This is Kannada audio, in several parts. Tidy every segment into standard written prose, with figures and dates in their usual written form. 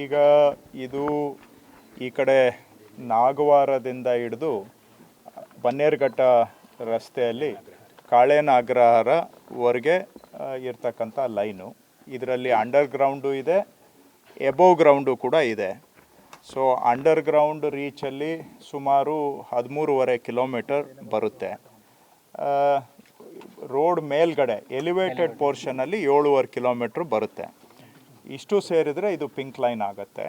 ಈಗ ಇದು ಈ ಕಡೆ ನಾಗವಾರದಿಂದ ಹಿಡಿದು ಬನ್ನೇರುಘಟ್ಟ ರಸ್ತೆಯಲ್ಲಿ ಕಾಳೆನಾಗರವರೆಗೆ ಇರ್ತಕ್ಕಂಥ ಲೈನು. ಇದರಲ್ಲಿ ಅಂಡರ್ಗ್ರೌಂಡು ಇದೆ, ಎಬೋವ್ ಗ್ರೌಂಡು ಕೂಡ ಇದೆ. ಸೊ ಅಂಡರ್ಗ್ರೌಂಡ್ ರೀಚಲ್ಲಿ ಸುಮಾರು 13.5 ಕಿಲೋಮೀಟರ್ ಬರುತ್ತೆ. ರೋಡ್ ಮೇಲ್ಗಡೆ ಎಲಿವೇಟೆಡ್ ಪೋರ್ಷನಲ್ಲಿ 7.5 ಕಿಲೋಮೀಟ್ರ್ ಬರುತ್ತೆ. ಇಷ್ಟು ಸೇರಿದರೆ ಇದು ಪಿಂಕ್ ಲೈನ್ ಆಗುತ್ತೆ.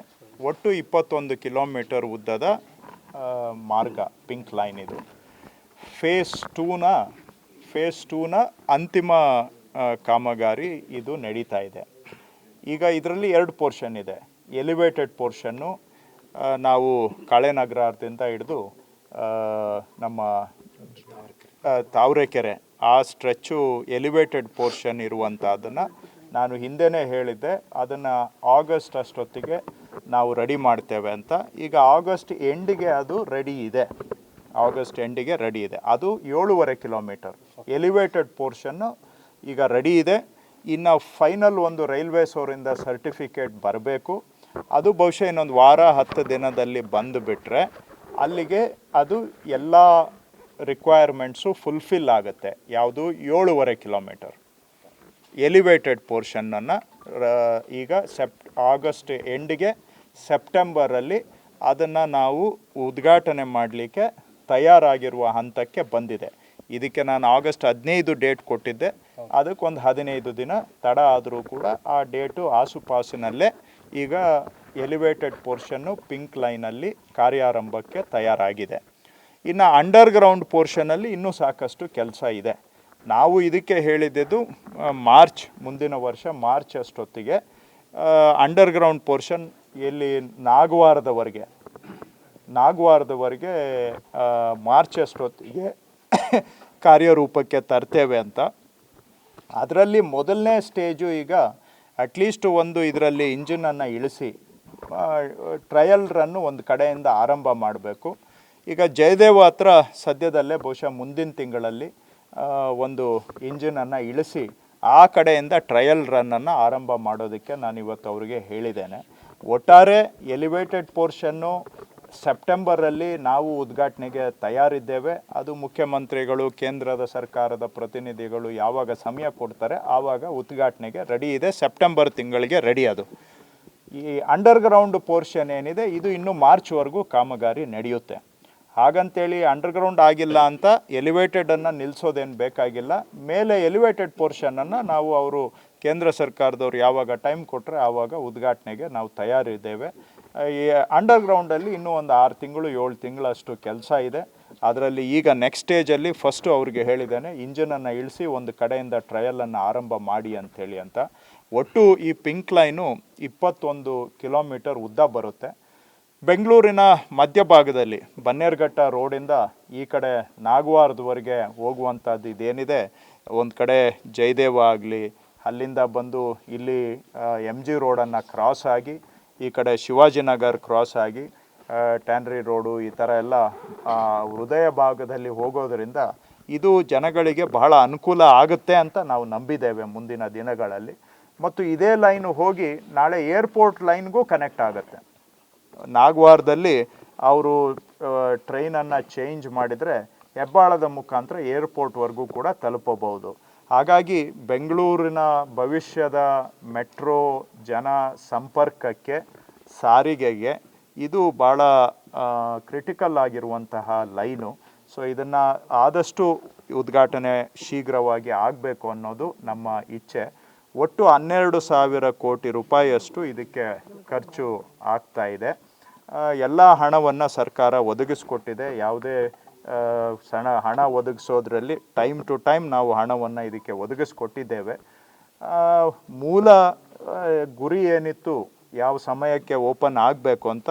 ಒಟ್ಟು 21 ಕಿಲೋಮೀಟರ್ ಉದ್ದದ ಮಾರ್ಗ ಪಿಂಕ್ ಲೈನ್ ಇದು. ಫೇಸ್ ಟೂನ ಅಂತಿಮ ಕಾಮಗಾರಿ ಇದು ನಡೀತಾ ಇದೆ. ಈಗ ಇದರಲ್ಲಿ 2 ಪೋರ್ಷನ್ ಇದೆ. ಎಲಿವೇಟೆಡ್ ಪೋರ್ಷನ್ನು ನಾವು ಕಾಳೆನಗರದಿಂದ ಹಿಡಿದು ನಮ್ಮ ತಾವರೆಕೆರೆ ಆ ಸ್ಟ್ರೆಚ್ಚು ಎಲಿವೇಟೆಡ್ ಪೋರ್ಷನ್ ಇರುವಂಥದ್ದನ್ನು ನಾನು ಹಿಂದೆನೇ ಹೇಳಿದ್ದೆ. ಅದನ್ನು ಆಗಸ್ಟ್ ಅಷ್ಟೊತ್ತಿಗೆ ನಾವು ರೆಡಿ ಮಾಡ್ತೇವೆ ಅಂತ. ಈಗ ಆಗಸ್ಟ್ ಎಂಡಿಗೆ ಅದು ರೆಡಿ ಇದೆ. ಅದು 7.5 ಕಿಲೋಮೀಟರ್ ಎಲಿವೇಟೆಡ್ ಪೋರ್ಷನ್ನು ಈಗ ರೆಡಿ ಇದೆ. ಇನ್ನು ಫೈನಲ್ ಒಂದು ರೈಲ್ವೇಸ್ ಅವರಿಂದ ಸರ್ಟಿಫಿಕೇಟ್ ಬರಬೇಕು. ಅದು ಬಹುಶಃ ಇನ್ನೊಂದು ವಾರ 10 ದಿನದಲ್ಲಿ ಬಂದುಬಿಟ್ರೆ ಅಲ್ಲಿಗೆ ಅದು ಎಲ್ಲ ರಿಕ್ವೈರ್ಮೆಂಟ್ಸು ಫುಲ್ಫಿಲ್ ಆಗುತ್ತೆ. ಯಾವುದು 7.5 ಕಿಲೋಮೀಟರ್ ಎಲಿವೇಟೆಡ್ ಪೋರ್ಷನ್ನನ್ನು ಈಗ ಆಗಸ್ಟ್ ಎಂಡಿಗೆ ಸೆಪ್ಟೆಂಬರಲ್ಲಿ ಅದನ್ನು ನಾವು ಉದ್ಘಾಟನೆ ಮಾಡಲಿಕ್ಕೆ ತಯಾರಾಗಿರುವ ಹಂತಕ್ಕೆ ಬಂದಿದೆ. ಇದಕ್ಕೆ ನಾನು ಆಗಸ್ಟ್ 15 ಡೇಟ್ ಕೊಟ್ಟಿದ್ದೆ. ಅದಕ್ಕೊಂದು 15 ದಿನ ತಡ ಆದರೂ ಕೂಡ ಆ ಡೇಟು ಆಸುಪಾಸಿನಲ್ಲೇ ಈಗ ಎಲಿವೇಟೆಡ್ ಪೋರ್ಷನ್ನು ಪಿಂಕ್ ಲೈನಲ್ಲಿ ಕಾರ್ಯಾರಂಭಕ್ಕೆ ತಯಾರಾಗಿದೆ. ಇನ್ನು ಅಂಡರ್ಗ್ರೌಂಡ್ ಪೋರ್ಷನಲ್ಲಿ ಇನ್ನೂ ಸಾಕಷ್ಟು ಕೆಲಸ ಇದೆ. ನಾವು ಇದಕ್ಕೆ ಹೇಳಿದ್ದು ಮುಂದಿನ ವರ್ಷ ಮಾರ್ಚ್ ಅಷ್ಟೊತ್ತಿಗೆ ಅಂಡರ್ಗ್ರೌಂಡ್ ಪೋರ್ಷನ್ ಎಲ್ಲಿ ನಾಗವಾರದವರೆಗೆ ಮಾರ್ಚ್ ಅಷ್ಟೊತ್ತಿಗೆ ಕಾರ್ಯರೂಪಕ್ಕೆ ತರ್ತೇವೆ ಅಂತ. ಅದರಲ್ಲಿ ಮೊದಲನೇ ಸ್ಟೇಜು ಈಗ ಅಟ್ಲೀಸ್ಟ್ ಒಂದು ಇದರಲ್ಲಿ ಇಂಜಿನನ್ನು ಇಳಿಸಿ ಟ್ರಯಲ್ ರನ್ನು ಒಂದು ಕಡೆಯಿಂದ ಆರಂಭ ಮಾಡಬೇಕು. ಈಗ ಜಯದೇವ ಹತ್ರ ಸದ್ಯದಲ್ಲೇ ಬಹುಶಃ ಮುಂದಿನ ತಿಂಗಳಲ್ಲಿ ಒಂದು ಇಂಜಿನನ್ನು ಇಳಿಸಿ ಆ ಕಡೆಯಿಂದ ಟ್ರಯಲ್ ರನ್ನನ್ನು ಆರಂಭ ಮಾಡೋದಕ್ಕೆ ನಾನು ಇವತ್ತು ಅವರಿಗೆ ಹೇಳಿದ್ದೇನೆ. ಒಟ್ಟಾರೆ ಎಲಿವೇಟೆಡ್ ಪೋರ್ಷನ್ನು ಸೆಪ್ಟೆಂಬರಲ್ಲಿ ನಾವು ಉದ್ಘಾಟನೆಗೆ ತಯಾರಿದ್ದೇವೆ. ಅದು ಮುಖ್ಯಮಂತ್ರಿಗಳು, ಕೇಂದ್ರದ ಸರ್ಕಾರದ ಪ್ರತಿನಿಧಿಗಳು ಯಾವಾಗ ಸಮಯ ಕೊಡ್ತಾರೆ ಆವಾಗ ಉದ್ಘಾಟನೆಗೆ ರೆಡಿ ಇದೆ. ಸೆಪ್ಟೆಂಬರ್ ತಿಂಗಳಿಗೆ ರೆಡಿ ಅದು. ಈ ಅಂಡರ್ಗ್ರೌಂಡ್ ಪೋರ್ಷನ್ ಏನಿದೆ ಇದು ಇನ್ನೂ ಮಾರ್ಚ್ವರೆಗೂ ಕಾಮಗಾರಿ ನಡೆಯುತ್ತೆ. ಹಾಗಂತೇಳಿ ಅಂಡರ್ಗ್ರೌಂಡ್ ಆಗಿಲ್ಲ ಅಂತ ಎಲಿವೇಟೆಡನ್ನು ನಿಲ್ಲಿಸೋದೇನು ಬೇಕಾಗಿಲ್ಲ. ಮೇಲೆ ಎಲಿವೇಟೆಡ್ ಪೋರ್ಷನನ್ನು ನಾವು ಅವರು ಕೇಂದ್ರ ಸರ್ಕಾರದವ್ರು ಯಾವಾಗ ಟೈಮ್ ಕೊಟ್ಟರೆ ಆವಾಗ ಉದ್ಘಾಟನೆಗೆ ನಾವು ತಯಾರಿದ್ದೇವೆ. ಈ ಅಂಡರ್ಗ್ರೌಂಡಲ್ಲಿ ಇನ್ನೂ ಒಂದು 6 ತಿಂಗಳು 7 ತಿಂಗಳಷ್ಟು ಕೆಲಸ ಇದೆ. ಅದರಲ್ಲಿ ಈಗ ನೆಕ್ಸ್ಟ್ ಸ್ಟೇಜಲ್ಲಿ ಫಸ್ಟು ಅವ್ರಿಗೆ ಹೇಳಿದ್ದೇನೆ, ಇಂಜಿನನ್ನು ಇಳಿಸಿ ಒಂದು ಕಡೆಯಿಂದ ಟ್ರಯಲನ್ನು ಆರಂಭ ಮಾಡಿ ಅಂಥೇಳಿ ಅಂತ. ಒಟ್ಟು ಈ ಪಿಂಕ್ ಲೈನು 21 ಕಿಲೋಮೀಟರ್ ಉದ್ದ ಬರುತ್ತೆ. ಬೆಂಗಳೂರಿನ ಮಧ್ಯಭಾಗದಲ್ಲಿ ಬನ್ನೇರುಘಟ್ಟ ರೋಡಿಂದ ಈ ಕಡೆ ನಾಗವಾರದವರೆಗೆ ಹೋಗುವಂಥದ್ದು ಇದೇನಿದೆ, ಒಂದು ಕಡೆ ಜಯದೇವ ಆಗಲಿ ಅಲ್ಲಿಂದ ಬಂದು ಇಲ್ಲಿ MG ರೋಡನ್ನು ಕ್ರಾಸ್ ಆಗಿ ಈ ಕಡೆ ಶಿವಾಜಿನಗರ್ ಕ್ರಾಸ್ ಆಗಿ ಟ್ಯಾನ್ರಿ ರೋಡು ಈ ಥರ ಎಲ್ಲ ಹೃದಯ ಭಾಗದಲ್ಲಿ ಹೋಗೋದರಿಂದ ಇದು ಜನಗಳಿಗೆ ಬಹಳ ಅನುಕೂಲ ಆಗುತ್ತೆ ಅಂತ ನಾವು ನಂಬಿದ್ದೇವೆ ಮುಂದಿನ ದಿನಗಳಲ್ಲಿ. ಮತ್ತು ಇದೇ ಲೈನು ಹೋಗಿ ನಾಳೆ ಏರ್ಪೋರ್ಟ್ ಲೈನ್ಗೂ ಕನೆಕ್ಟ್ ಆಗುತ್ತೆ. ನಾಗವಾರದಲ್ಲಿ ಅವರು ಟ್ರೈನನ್ನು ಚೇಂಜ್ ಮಾಡಿದರೆ ಹೆಬ್ಬಾಳದ ಮುಖಾಂತರ ಏರ್ಪೋರ್ಟ್ವರೆಗೂ ಕೂಡ ತಲುಪಬಹುದು. ಹಾಗಾಗಿ ಬೆಂಗಳೂರಿನ ಭವಿಷ್ಯದ ಮೆಟ್ರೋ ಜನ ಸಂಪರ್ಕಕ್ಕೆ, ಸಾರಿಗೆಗೆ ಇದು ಭಾಳ ಕ್ರಿಟಿಕಲ್ ಆಗಿರುವಂತಹ ಲೈನು. ಸೊ ಇದನ್ನು ಆದಷ್ಟು ಉದ್ಘಾಟನೆ ಶೀಘ್ರವಾಗಿ ಆಗಬೇಕು ಅನ್ನೋದು ನಮ್ಮ ಇಚ್ಛೆ. ಒಟ್ಟು 12,000 ಕೋಟಿ ರೂಪಾಯಿಯಷ್ಟು ಇದಕ್ಕೆ ಖರ್ಚು ಆಗ್ತಾ ಇದೆ. ಎಲ್ಲ ಹಣವನ್ನು ಸರ್ಕಾರ ಒದಗಿಸ್ಕೊಟ್ಟಿದೆ. ಯಾವುದೇ ಹಣ ಒದಗಿಸೋದ್ರಲ್ಲಿ ಟೈಮ್ ಟು ಟೈಮ್ ನಾವು ಹಣವನ್ನು ಇದಕ್ಕೆ ಒದಗಿಸ್ಕೊಟ್ಟಿದ್ದೇವೆ. ಮೂಲ ಗುರಿ ಏನಿತ್ತು, ಯಾವ ಸಮಯಕ್ಕೆ ಓಪನ್ ಆಗಬೇಕು ಅಂತ,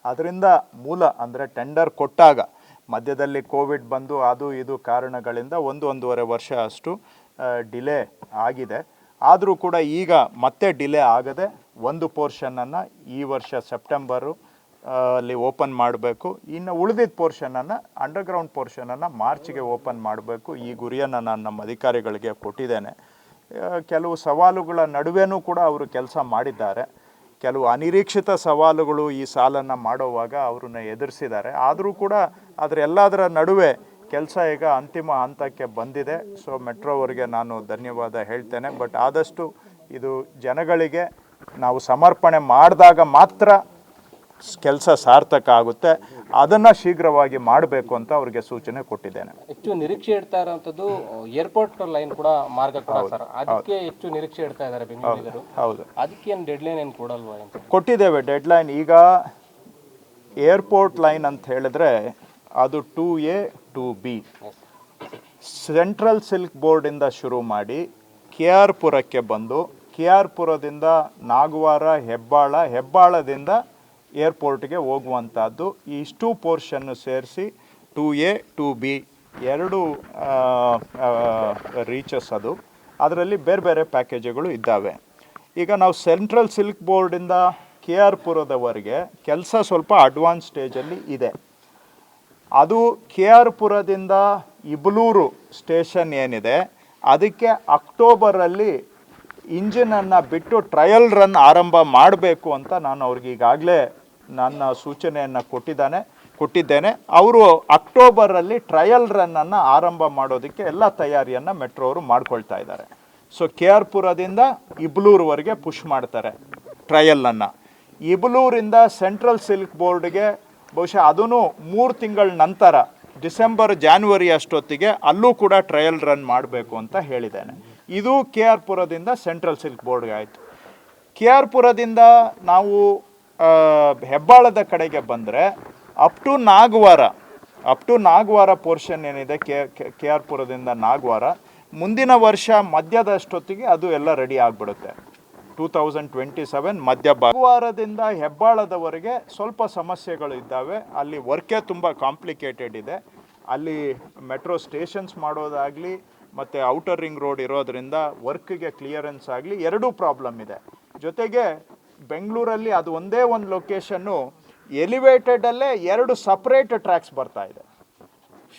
ಅದರಿಂದ ಮೂಲ ಅಂದರೆ ಟೆಂಡರ್ ಕೊಟ್ಟಾಗ ಮಧ್ಯದಲ್ಲಿ ಕೋವಿಡ್ ಬಂದು ಅದು ಇದು ಕಾರಣಗಳಿಂದ 1-1.5 ವರ್ಷ ಅಷ್ಟು ಡಿಲೇ ಆಗಿದೆ. ಆದರೂ ಕೂಡ ಈಗ ಮತ್ತೆ ಡಿಲೇ ಆಗದೆ ಒಂದು ಪೋರ್ಷನನ್ನು ಈ ವರ್ಷ ಸೆಪ್ಟೆಂಬರು ಅಲ್ಲಿ ಓಪನ್ ಮಾಡಬೇಕು. ಇನ್ನು ಉಳಿದಿದ್ದ ಪೋರ್ಷನನ್ನು ಅಂಡರ್ಗ್ರೌಂಡ್ ಪೋರ್ಷನನ್ನು ಮಾರ್ಚ್ಗೆ ಓಪನ್ ಮಾಡಬೇಕು. ಈ ಗುರಿಯನ್ನು ನಾನು ನಮ್ಮ ಅಧಿಕಾರಿಗಳಿಗೆ ಕೊಟ್ಟಿದ್ದೇನೆ. ಕೆಲವು ಸವಾಲುಗಳ ನಡುವೆನೂ ಕೂಡ ಅವರು ಕೆಲಸ ಮಾಡಿದ್ದಾರೆ. ಕೆಲವು ಅನಿರೀಕ್ಷಿತ ಸವಾಲುಗಳು ಈ ಸಾಲನ್ನು ಮಾಡುವಾಗ ಅವ್ರನ್ನ ಎದುರಿಸಿದ್ದಾರೆ. ಆದರೂ ಕೂಡ ಎಲ್ಲದರ ನಡುವೆ ಕೆಲಸ ಈಗ ಅಂತಿಮ ಹಂತಕ್ಕೆ ಬಂದಿದೆ. ಸೊ ಮೆಟ್ರೋವರಿಗೆ ನಾನು ಧನ್ಯವಾದ ಹೇಳ್ತೇನೆ. ಬಟ್ ಆದಷ್ಟು ಇದು ಜನಗಳಿಗೆ ನಾವು ಸಮರ್ಪಣೆ ಮಾಡಿದಾಗ ಮಾತ್ರ ಕೆಲಸ ಸಾರ್ಥಕ ಆಗುತ್ತೆ. ಅದನ್ನು ಶೀಘ್ರವಾಗಿ ಮಾಡಬೇಕು ಅಂತ ಅವ್ರಿಗೆ ಸೂಚನೆ ಕೊಟ್ಟಿದ್ದೇನೆ. ಹೆಚ್ಚು ನಿರೀಕ್ಷೆ ಇಡ್ತಾ ಇರುವಂಥದ್ದು ಏರ್ಪೋರ್ಟ್ ಲೈನ್ ಕೂಡ ಮಾರ್ಗ ಕೂಡ ಸರ್, ಅದಕ್ಕೆ ಹೆಚ್ಚು ನಿರೀಕ್ಷೆ ಇಡ್ತಾ ಇದ್ದಾರೆ ಬೆಂಗಳೂರಿಗರು. ಹೌದು, ಅದಕ್ಕೆ ಏನು ಡೆಡ್ಲೈನ್ ಏನು ಕೊಡಲ್ವಾ ಅಂತ? ಕೊಟ್ಟಿದ್ದೇವೆ ಡೆಡ್ಲೈನ್. ಈಗ ಏರ್ಪೋರ್ಟ್ ಲೈನ್ ಅಂತ ಹೇಳಿದ್ರೆ ಅದು 2A 2B ಸೆಂಟ್ರಲ್ ಸಿಲ್ಕ್ ಬೋರ್ಡಿಂದ ಶುರು ಮಾಡಿ KR ಪುರಕ್ಕೆ ಬಂದು KR ಪುರದಿಂದ ನಾಗವಾರ, ಹೆಬ್ಬಾಳದಿಂದ ಏರ್ಪೋರ್ಟ್ಗೆ ಹೋಗುವಂಥದ್ದು. ಇಷ್ಟು ಪೋರ್ಷನ್ನು ಸೇರಿಸಿ 2A 2B ಎರಡು ರೀಚಸ್ ಅದು. ಅದರಲ್ಲಿ ಬೇರೆ ಬೇರೆ ಪ್ಯಾಕೇಜುಗಳು ಇದ್ದಾವೆ. ಈಗ ನಾವು ಸೆಂಟ್ರಲ್ ಸಿಲ್ಕ್ ಬೋರ್ಡಿಂದ KR ಪುರದವರೆಗೆ ಕೆಲಸ ಸ್ವಲ್ಪ ಅಡ್ವಾನ್ಸ್ ಸ್ಟೇಜಲ್ಲಿ ಇದೆ. ಅದು KR ಪುರದಿಂದ ಇಬ್ಲೂರು ಸ್ಟೇಷನ್ ಏನಿದೆ ಅದಕ್ಕೆ ಅಕ್ಟೋಬರಲ್ಲಿ ಇಂಜಿನನ್ನು ಬಿಟ್ಟು ಟ್ರಯಲ್ ರನ್ ಆರಂಭ ಮಾಡಬೇಕು ಅಂತ ನಾನು ಅವ್ರಿಗೆ ಈಗಾಗಲೇ ನನ್ನ ಸೂಚನೆಯನ್ನು ಕೊಟ್ಟಿದ್ದೇನೆ. ಅವರು ಅಕ್ಟೋಬರಲ್ಲಿ ಟ್ರಯಲ್ ರನ್ನನ್ನು ಆರಂಭ ಮಾಡೋದಕ್ಕೆ ಎಲ್ಲ ತಯಾರಿಯನ್ನು ಮೆಟ್ರೋ ಅವರು ಮಾಡ್ಕೊಳ್ತಾ ಇದ್ದಾರೆ. ಸೊ KR ಪುರದಿಂದ ಇಬ್ಲೂರುವರೆಗೆ ಪುಷ್ ಮಾಡ್ತಾರೆ ಟ್ರಯಲನ್ನು. ಇಬ್ಲೂರಿಂದ ಸೆಂಟ್ರಲ್ ಸಿಲ್ಕ್ ಬೋರ್ಡ್ಗೆ ಬಹುಶಃ ಅದೂ 3 ತಿಂಗಳ ನಂತರ ಡಿಸೆಂಬರ್ ಜಾನ್ವರಿ ಅಷ್ಟೊತ್ತಿಗೆ ಅಲ್ಲೂ ಕೂಡ ಟ್ರಯಲ್ ರನ್ ಮಾಡಬೇಕು ಅಂತ ಹೇಳಿದ್ದೇನೆ. ಇದು KR ಪುರದಿಂದ ಸೆಂಟ್ರಲ್ ಸಿಲ್ಕ್ ಬೋರ್ಡ್ಗೆ ಆಯಿತು. KR ಪುರದಿಂದ ನಾವು ಹೆಬ್ಬಾಳದ ಕಡೆಗೆ ಬಂದರೆ ಅಪ್ ಟು ನಾಗವಾರ ಪೋರ್ಷನ್ ಏನಿದೆ KR ಪುರದಿಂದ ನಾಗವಾರ, ಮುಂದಿನ ವರ್ಷ ಮಧ್ಯದಷ್ಟೊತ್ತಿಗೆ ಅದು ಎಲ್ಲ ರೆಡಿ ಆಗಿಬಿಡುತ್ತೆ. 2027 ಮಧ್ಯಭಾಗದಿಂದ ಹೆಬ್ಬಾಳದವರೆಗೆ ಸ್ವಲ್ಪ ಸಮಸ್ಯೆಗಳು ಇದ್ದಾವೆ. ಅಲ್ಲಿ ವರ್ಕೇ ತುಂಬ ಕಾಂಪ್ಲಿಕೇಟೆಡ್ ಇದೆ. ಅಲ್ಲಿ ಮೆಟ್ರೋ ಸ್ಟೇಷನ್ಸ್ ಮಾಡೋದಾಗಲಿ ಮತ್ತು ಔಟರ್ ರಿಂಗ್ ರೋಡ್ ಇರೋದರಿಂದ ವರ್ಕ್ಗೆ ಕ್ಲಿಯರೆನ್ಸ್ ಆಗಲಿ ಎರಡೂ ಪ್ರಾಬ್ಲಮ್ ಇದೆ. ಜೊತೆಗೆ ಬೆಂಗಳೂರಲ್ಲಿ ಅದು ಒಂದೇ ಒಂದು ಲೊಕೇಶನ್ನು ಎಲಿವೇಟೆಡಲ್ಲೇ 2 ಸಪ್ರೇಟ್ ಟ್ರ್ಯಾಕ್ಸ್ ಬರ್ತಾ ಇದೆ.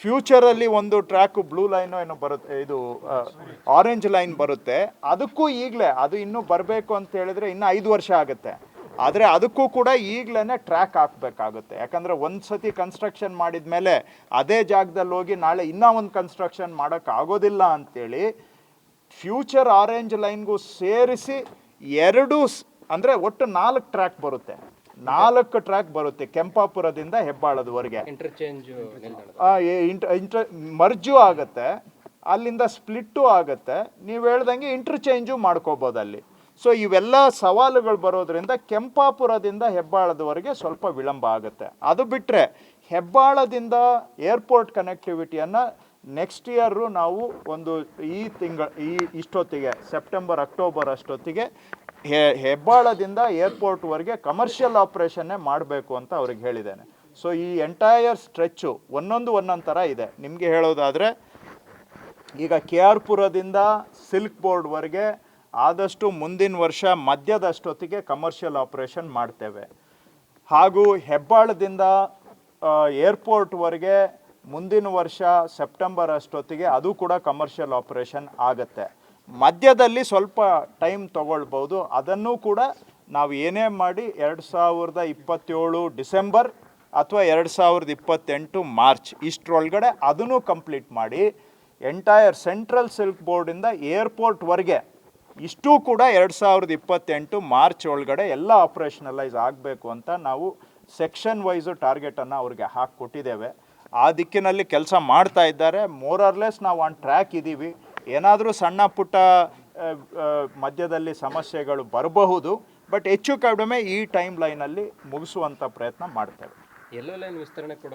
ಫ್ಯೂಚರಲ್ಲಿ ಒಂದು ಟ್ರ್ಯಾಕು ಬ್ಲೂ ಲೈನು ಏನೋ ಬರುತ್ತೆ, ಇದು ಆರೆಂಜ್ ಲೈನ್ ಬರುತ್ತೆ. ಅದಕ್ಕೂ ಈಗಲೇ ಅದು ಇನ್ನೂ ಬರಬೇಕು ಅಂತ ಹೇಳಿದ್ರೆ ಇನ್ನೂ 5 ವರ್ಷ ಆಗುತ್ತೆ. ಆದರೆ ಅದಕ್ಕೂ ಕೂಡ ಈಗಲೇ ಟ್ರ್ಯಾಕ್ ಹಾಕಬೇಕಾಗುತ್ತೆ. ಯಾಕಂದರೆ ಒಂದು ಸತಿ ಕನ್ಸ್ಟ್ರಕ್ಷನ್ ಮಾಡಿದ ಮೇಲೆ ಅದೇ ಜಾಗದಲ್ಲಿ ಹೋಗಿ ನಾಳೆ ಇನ್ನೂ ಒಂದು ಕನ್ಸ್ಟ್ರಕ್ಷನ್ ಮಾಡೋಕ್ಕಾಗೋದಿಲ್ಲ ಅಂಥೇಳಿ ಫ್ಯೂಚರ್ ಆರೆಂಜ್ ಲೈನ್ಗೂ ಸೇರಿಸಿ 2 ಅಂದರೆ ಒಟ್ಟು 4 ಟ್ರ್ಯಾಕ್ ಬರುತ್ತೆ. 4 ಟ್ರ್ಯಾಕ್ ಬರುತ್ತೆ ಕೆಂಪಾಪುರದಿಂದ ಹೆಬ್ಬಾಳದವರೆಗೆ. ಮರ್ಜು ಆಗುತ್ತೆ, ಅಲ್ಲಿಂದ ಸ್ಪ್ಲಿಟ್ಟು ಆಗುತ್ತೆ. ನೀವು ಹೇಳ್ದಂಗೆ ಇಂಟರ್ಚೇಂಜು ಮಾಡ್ಕೋಬೋದು ಅಲ್ಲಿ. ಸೊ ಇವೆಲ್ಲ ಸವಾಲುಗಳು ಬರೋದ್ರಿಂದ ಕೆಂಪಾಪುರದಿಂದ ಹೆಬ್ಬಾಳದವರೆಗೆ ಸ್ವಲ್ಪ ವಿಳಂಬ ಆಗುತ್ತೆ. ಅದು ಬಿಟ್ಟರೆ ಹೆಬ್ಬಾಳದಿಂದ ಏರ್ಪೋರ್ಟ್ ಕನೆಕ್ಟಿವಿಟಿಯನ್ನು ನೆಕ್ಸ್ಟ್ ಇಯರು ನಾವು ಒಂದು ಇಷ್ಟೊತ್ತಿಗೆ ಸೆಪ್ಟೆಂಬರ್ ಅಕ್ಟೋಬರ್ ಅಷ್ಟೊತ್ತಿಗೆ ಹೆಬ್ಬಾಳದಿಂದ ಏರ್ಪೋರ್ಟ್ವರೆಗೆ ಕಮರ್ಷಿಯಲ್ ಆಪ್ರೇಷನ್ನೇ ಮಾಡಬೇಕು ಅಂತ ಅವ್ರಿಗೆ ಹೇಳಿದ್ದೇನೆ. ಸೊ ಈ ಎಂಟೈರ್ ಸ್ಟ್ರೆಚ್ಚು ಒಂದೊಂದು ಥರ ಇದೆ. ನಿಮಗೆ ಹೇಳೋದಾದರೆ ಈಗ KR ಪುರದಿಂದ ಸಿಲ್ಕ್ ಬೋರ್ಡ್ವರೆಗೆ ಆದಷ್ಟು ಮುಂದಿನ ವರ್ಷ ಮಧ್ಯದಷ್ಟೊತ್ತಿಗೆ ಕಮರ್ಷಿಯಲ್ ಆಪ್ರೇಷನ್ ಮಾಡ್ತೇವೆ. ಹಾಗೂ ಹೆಬ್ಬಾಳದಿಂದ ಏರ್ಪೋರ್ಟ್ವರೆಗೆ ಮುಂದಿನ ವರ್ಷ ಸೆಪ್ಟೆಂಬರ್ ಅಷ್ಟೊತ್ತಿಗೆ ಅದು ಕೂಡ ಕಮರ್ಷಿಯಲ್ ಆಪ್ರೇಷನ್ ಆಗುತ್ತೆ. ಮಧ್ಯದಲ್ಲಿ ಸ್ವಲ್ಪ ಟೈಮ್ ತಗೊಳ್ಬೋದು. ಅದನ್ನು ಕೂಡ ನಾವು ಏನೇ ಮಾಡಿ 2027 ಡಿಸೆಂಬರ್ ಅಥವಾ 2028 ಮಾರ್ಚ್ ಇಷ್ಟರೊಳಗಡೆ ಅದನ್ನು ಕಂಪ್ಲೀಟ್ ಮಾಡಿ ಎಂಟೈರ್ ಸೆಂಟ್ರಲ್ ಸಿಲ್ಕ್ ಬೋರ್ಡಿಂದ ಏರ್ಪೋರ್ಟ್ವರೆಗೆ ಇಷ್ಟೂ ಕೂಡ 2028 ಮಾರ್ಚ್ ಒಳಗಡೆ ಎಲ್ಲ ಆಪ್ರೇಷನಲೈಸ್ ಆಗಬೇಕು ಅಂತ ನಾವು ಸೆಕ್ಷನ್ ವೈಸು ಟಾರ್ಗೆಟನ್ನು ಅವ್ರಿಗೆ ಹಾಕಿಕೊಟ್ಟಿದ್ದೇವೆ. ಆ ದಿಕ್ಕಿನಲ್ಲಿ ಕೆಲಸ ಮಾಡ್ತಾ ಇದ್ದಾರೆ. ಮೋರ್ ಆರ್ ಲೆಸ್ ನಾವು ಆನ್ ಟ್ರ್ಯಾಕ್ ಇದ್ದೀವಿ. ಏನಾದರೂ ಸಣ್ಣ ಪುಟ್ಟ ಮಧ್ಯದಲ್ಲಿ ಸಮಸ್ಯೆಗಳು ಬರಬಹುದು, ಬಟ್ ಹೆಚ್ಚು ಕಡಿಮೆ ಈ ಟೈಮ್ ಲೈನಲ್ಲಿ ಮುಗಿಸುವಂಥ ಪ್ರಯತ್ನ ಮಾಡ್ತೇವೆ. ಎಲ್ಲೋ ಲೈನ್ ವಿಸ್ತರಣೆ ಕೂಡ